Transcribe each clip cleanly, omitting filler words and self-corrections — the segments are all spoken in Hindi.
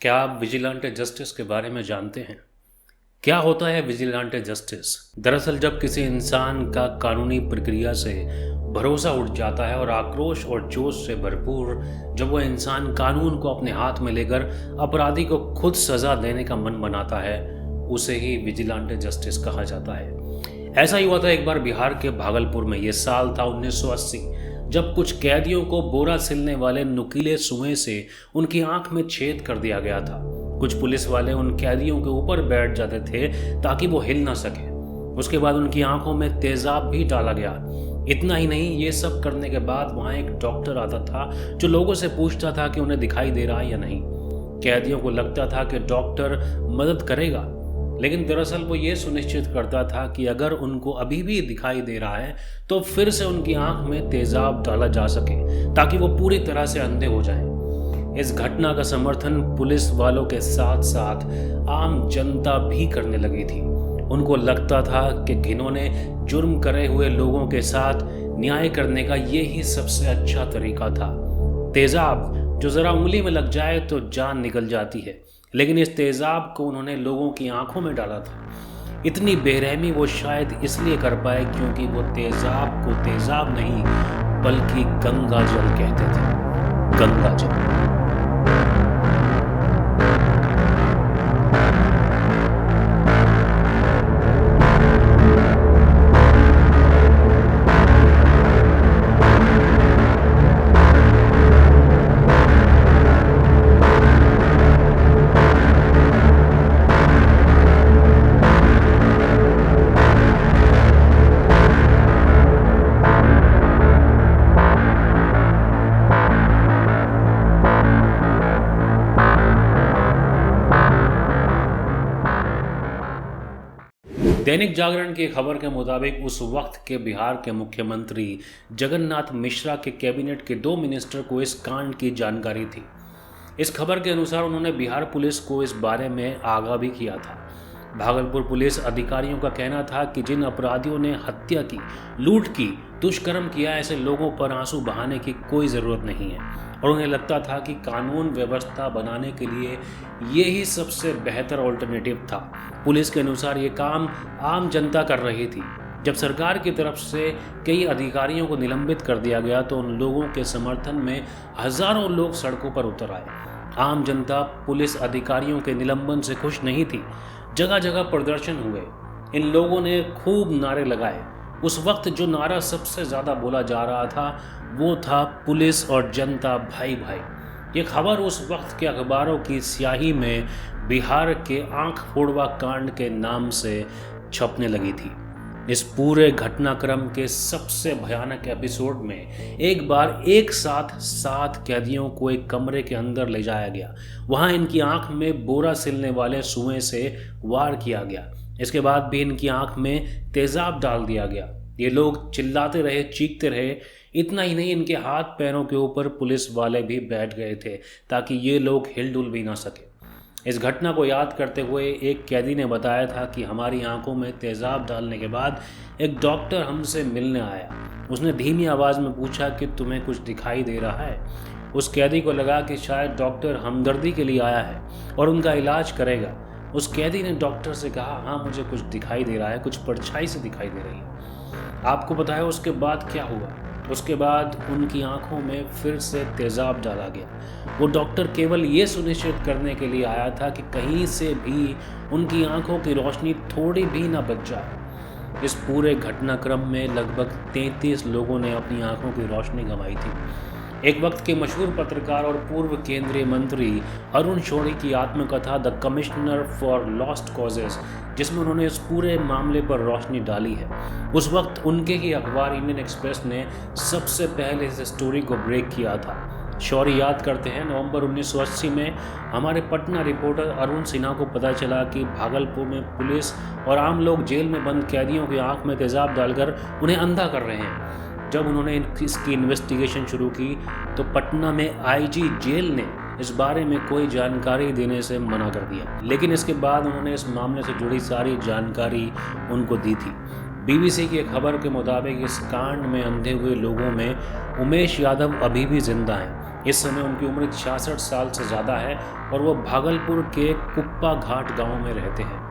क्या आप विजिलेंटे जस्टिस के बारे में जानते हैं? क्या होता है विजिलेंटे जस्टिस? दरअसल जब किसी इंसान का कानूनी प्रक्रिया से भरोसा उठ जाता है और आक्रोश और जोश से भरपूर जब वह इंसान कानून को अपने हाथ में लेकर अपराधी को खुद सजा देने का मन बनाता है, उसे ही विजिलेंटे जस्टिस कहा जाता है। ऐसा ही हुआ था एक बार बिहार के भागलपुर में। यह साल था 1980, जब कुछ कैदियों को बोरा सिलने वाले नुकीले सुएं से उनकी आंख में छेद कर दिया गया था। कुछ पुलिस वाले उन कैदियों के ऊपर बैठ जाते थे ताकि वो हिल ना सके। उसके बाद उनकी आंखों में तेजाब भी डाला गया। इतना ही नहीं, ये सब करने के बाद वहां एक डॉक्टर आता था जो लोगों से पूछता था कि उन्हें दिखाई दे रहा है या नहीं। कैदियों को लगता था कि डॉक्टर मदद करेगा, लेकिन दरअसल वो ये सुनिश्चित करता था कि अगर उनको अभी भी दिखाई दे रहा है तो फिर से उनकी आंख में तेजाब डाला जा सके ताकि वो पूरी तरह से अंधे हो जाएं। इस घटना का समर्थन पुलिस वालों के साथ साथ आम जनता भी करने लगी थी। उनको लगता था कि घिनौने जुर्म करे हुए लोगों के साथ न्याय करने का ये ही सबसे अच्छा तरीका था। तेजाब जो जरा उंगली में लग जाए तो जान निकल जाती है, लेकिन इस तेजाब को उन्होंने लोगों की आंखों में डाला था। इतनी बेरहमी वो शायद इसलिए कर पाए क्योंकि वो तेजाब को तेजाब नहीं बल्कि गंगा जल कहते थे। गंगा जल। दैनिक जागरण की खबर के मुताबिक उस वक्त के बिहार के मुख्यमंत्री जगन्नाथ मिश्रा के कैबिनेट के 2 मिनिस्टर को इस कांड की जानकारी थी। इस खबर के अनुसार उन्होंने बिहार पुलिस को इस बारे में आगाह भी किया था। भागलपुर पुलिस अधिकारियों का कहना था कि जिन अपराधियों ने हत्या की, लूट की, दुष्कर्म किया, ऐसे लोगों पर आंसू बहाने की कोई ज़रूरत नहीं है और उन्हें लगता था कि कानून व्यवस्था बनाने के लिए ये ही सबसे बेहतर ऑल्टरनेटिव था। पुलिस के अनुसार ये काम आम जनता कर रही थी। जब सरकार की तरफ से कई अधिकारियों को निलंबित कर दिया गया तो उन लोगों के समर्थन में हजारों लोग सड़कों पर उतर आए। आम जनता पुलिस अधिकारियों के निलंबन से खुश नहीं थी। जगह जगह प्रदर्शन हुए। इन लोगों ने खूब नारे लगाए। उस वक्त जो नारा सबसे ज़्यादा बोला जा रहा था वो था पुलिस और जनता भाई भाई। ये खबर उस वक्त के अखबारों की स्याही में बिहार के आंख फोड़वा कांड के नाम से छपने लगी थी। इस पूरे घटनाक्रम के सबसे भयानक एपिसोड में एक बार एक साथ 7 कैदियों को एक कमरे के अंदर ले जाया गया। वहां इनकी आंख में बोरा सिलने वाले सुएं से वार किया गया। इसके बाद भी इनकी आंख में तेजाब डाल दिया गया। ये लोग चिल्लाते रहे, चीखते रहे। इतना ही नहीं, इनके हाथ पैरों के ऊपर पुलिस वाले भी बैठ गए थे ताकि ये लोग हिलडुल भी ना सके। इस घटना को याद करते हुए एक कैदी ने बताया था कि हमारी आंखों में तेजाब डालने के बाद एक डॉक्टर हमसे मिलने आया। उसने धीमी आवाज़ में पूछा कि तुम्हें कुछ दिखाई दे रहा है। उस कैदी को लगा कि शायद डॉक्टर हमदर्दी के लिए आया है और उनका इलाज करेगा। उस कैदी ने डॉक्टर से कहा, हाँ मुझे कुछ दिखाई दे रहा है, कुछ परछाई से दिखाई दे रही है। आपको बताया उसके बाद क्या हुआ? उसके बाद उनकी आंखों में फिर से तेजाब डाला गया। वो डॉक्टर केवल ये सुनिश्चित करने के लिए आया था कि कहीं से भी उनकी आंखों की रोशनी थोड़ी भी ना बच जाए। इस पूरे घटनाक्रम में लगभग 33 लोगों ने अपनी आंखों की रोशनी गंवाई थी। एक वक्त के मशहूर पत्रकार और पूर्व केंद्रीय मंत्री अरुण शौरी की आत्मकथा the commissioner for lost causes, जिसमें उन्होंने इस पूरे मामले पर रोशनी डाली है। उस वक्त उनके ही अखबार इंडियन एक्सप्रेस ने सबसे पहले इस स्टोरी को ब्रेक किया था। शौरी याद करते हैं, नवंबर 1980 में हमारे पटना रिपोर्टर अरुण सिन्हा को पता चला कि भागलपुर में पुलिस और आम लोग जेल में बंद कैदियों की आंख में तेजाब डालकर उन्हें अंधा कर रहे हैं। जब उन्होंने इसकी इन्वेस्टिगेशन शुरू की तो पटना में आईजी जेल ने इस बारे में कोई जानकारी देने से मना कर दिया, लेकिन इसके बाद उन्होंने इस मामले से जुड़ी सारी जानकारी उनको दी थी। बीबीसी की खबर के मुताबिक इस कांड में अंधे हुए लोगों में उमेश यादव अभी भी जिंदा हैं। इस समय उनकी उम्र 66 साल से ज़्यादा है और वो भागलपुर के कुप्पा घाट गांव में रहते हैं।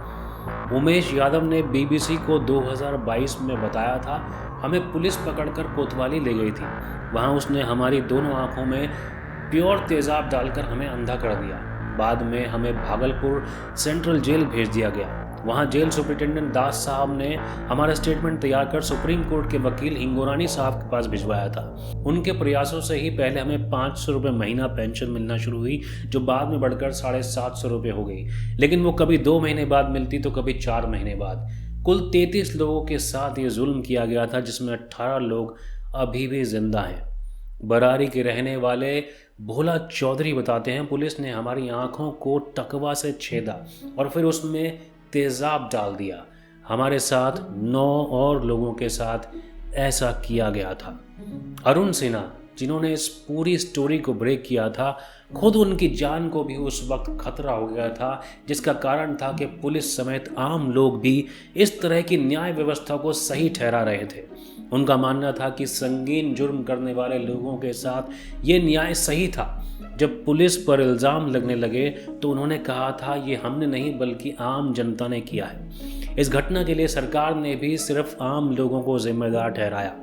उमेश यादव ने बीबीसी को 2022 में बताया था, हमें पुलिस पकड़कर कोतवाली ले गई थी। वहाँ उसने हमारी दोनों आंखों में प्योर तेज़ाब डालकर हमें अंधा कर दिया। बाद में हमें भागलपुर सेंट्रल जेल भेज दिया गया। वहाँ जेल सुपरिटेंडेंट दास साहब ने हमारा स्टेटमेंट तैयार कर सुप्रीम कोर्ट के वकील हिंगोरानी साहब के पास भिजवाया था। उनके प्रयासों से ही पहले हमें 500 रुपये महीना पेंशन मिलना शुरू हुई, जो बाद में बढ़कर 750 रुपये हो गई। लेकिन वो कभी 2 महीने बाद मिलती तो कभी 4 महीने बाद। कुल 33 लोगों के साथ ये जुल्म किया गया था, जिसमें 18 लोग अभी भी जिंदा हैं। बरारी के रहने वाले भोला चौधरी बताते हैं, पुलिस ने हमारी आंखों को टकवा से छेदा और फिर उसमें तेज़ाब डाल दिया। हमारे साथ 9 और लोगों के साथ ऐसा किया गया था। अरुण सिन्हा, जिन्होंने इस पूरी स्टोरी को ब्रेक किया था, खुद उनकी जान को भी उस वक्त खतरा हो गया था, जिसका कारण था कि पुलिस समेत आम लोग भी इस तरह की न्याय व्यवस्था को सही ठहरा रहे थे। उनका मानना था कि संगीन जुर्म करने वाले लोगों के साथ ये न्याय सही था। जब पुलिस पर इल्ज़ाम लगने लगे तो उन्होंने कहा था, ये हमने नहीं बल्कि आम जनता ने किया है। इस घटना के लिए सरकार ने भी सिर्फ आम लोगों को जिम्मेदार ठहराया।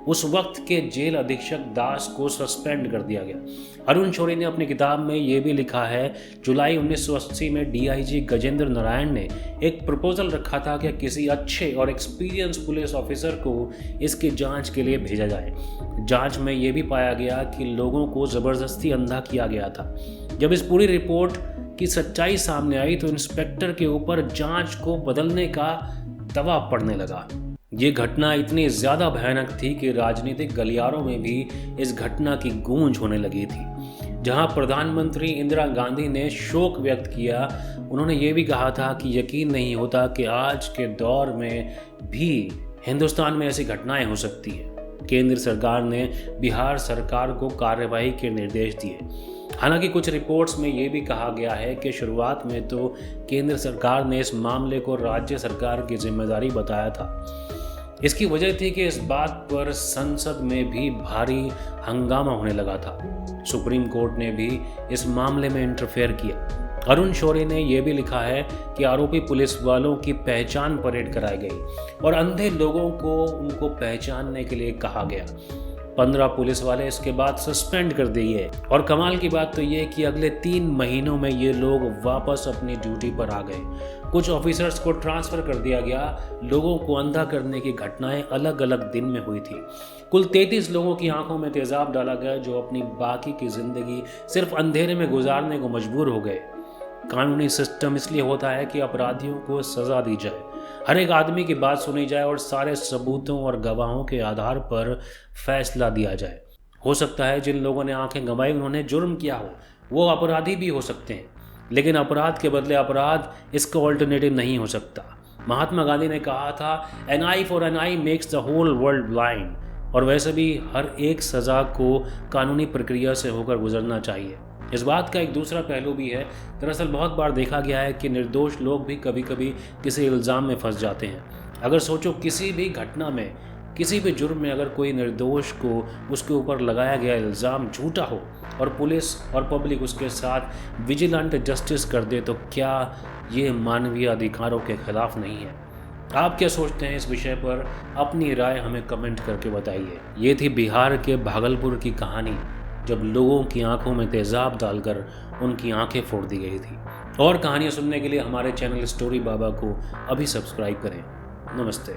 उस वक्त के जेल अधीक्षक दास को सस्पेंड कर दिया गया। अरुण शौरी ने अपनी किताब में ये भी लिखा है, जुलाई 1980 में डीआईजी गजेंद्र नारायण ने एक प्रपोजल रखा था कि किसी अच्छे और एक्सपीरियंस पुलिस ऑफिसर को इसकी जांच के लिए भेजा जाए। जांच में ये भी पाया गया कि लोगों को ज़बरदस्ती अंधा किया गया था। जब इस पूरी रिपोर्ट की सच्चाई सामने आई तो इंस्पेक्टर के ऊपर जांच को बदलने का दबाव पड़ने लगा। ये घटना इतनी ज़्यादा भयानक थी कि राजनीतिक गलियारों में भी इस घटना की गूंज होने लगी थी। जहां प्रधानमंत्री इंदिरा गांधी ने शोक व्यक्त किया, उन्होंने ये भी कहा था कि यकीन नहीं होता कि आज के दौर में भी हिंदुस्तान में ऐसी घटनाएं हो सकती हैं। केंद्र सरकार ने बिहार सरकार को कार्यवाही के निर्देश दिए। हालांकि कुछ रिपोर्ट्स में ये भी कहा गया है कि शुरुआत में तो केंद्र सरकार ने इस मामले को राज्य सरकार की जिम्मेदारी बताया था। इसकी वजह थी कि इस बात पर संसद में भी भारी हंगामा होने लगा था। सुप्रीम कोर्ट ने भी इस मामले में इंटरफेयर किया। अरुण शौरी ने यह भी लिखा है कि आरोपी पुलिस वालों की पहचान परेड कराई गई और अंधे लोगों को उनको पहचानने के लिए कहा गया। 15 पुलिस वाले इसके बाद सस्पेंड कर दिए और कमाल की बात तो ये कि अगले 3 महीनों में ये लोग वापस अपनी ड्यूटी पर आ गए। कुछ ऑफिसर्स को ट्रांसफ़र कर दिया गया। लोगों को अंधा करने की घटनाएं अलग अलग दिन में हुई थी। कुल 33 लोगों की आंखों में तेज़ाब डाला गया, जो अपनी बाकी की ज़िंदगी सिर्फ अंधेरे में गुजारने को मजबूर हो गए। कानूनी सिस्टम इसलिए होता है कि अपराधियों को सज़ा दी जाए, हर एक आदमी की बात सुनी जाए और सारे सबूतों और गवाहों के आधार पर फैसला दिया जाए। हो सकता है जिन लोगों ने आंखें गंवाई उन्होंने जुर्म किया हो, वो अपराधी भी हो सकते हैं, लेकिन अपराध के बदले अपराध इसका ऑल्टरनेटिव नहीं हो सकता। महात्मा गांधी ने कहा था, an eye for an eye makes the whole world blind. और वैसे भी हर एक सज़ा को कानूनी प्रक्रिया से होकर गुजरना चाहिए। इस बात का एक दूसरा पहलू भी है। दरअसल बहुत बार देखा गया है कि निर्दोष लोग भी कभी कभी किसी इल्ज़ाम में फंस जाते हैं। अगर सोचो, किसी भी घटना में, किसी भी जुर्म में अगर कोई निर्दोष को उसके ऊपर लगाया गया इल्ज़ाम झूठा हो और पुलिस और पब्लिक उसके साथ विजिलेंट जस्टिस कर दे, तो क्या ये मानवीय अधिकारों के खिलाफ नहीं है? आप क्या सोचते हैं इस विषय पर? अपनी राय हमें कमेंट करके बताइए। ये थी बिहार के भागलपुर की कहानी, जब लोगों की आंखों में तेज़ाब डालकर उनकी आंखें फोड़ दी गई थी। और कहानियाँ सुनने के लिए हमारे चैनल स्टोरी बाबा को अभी सब्सक्राइब करें। नमस्ते।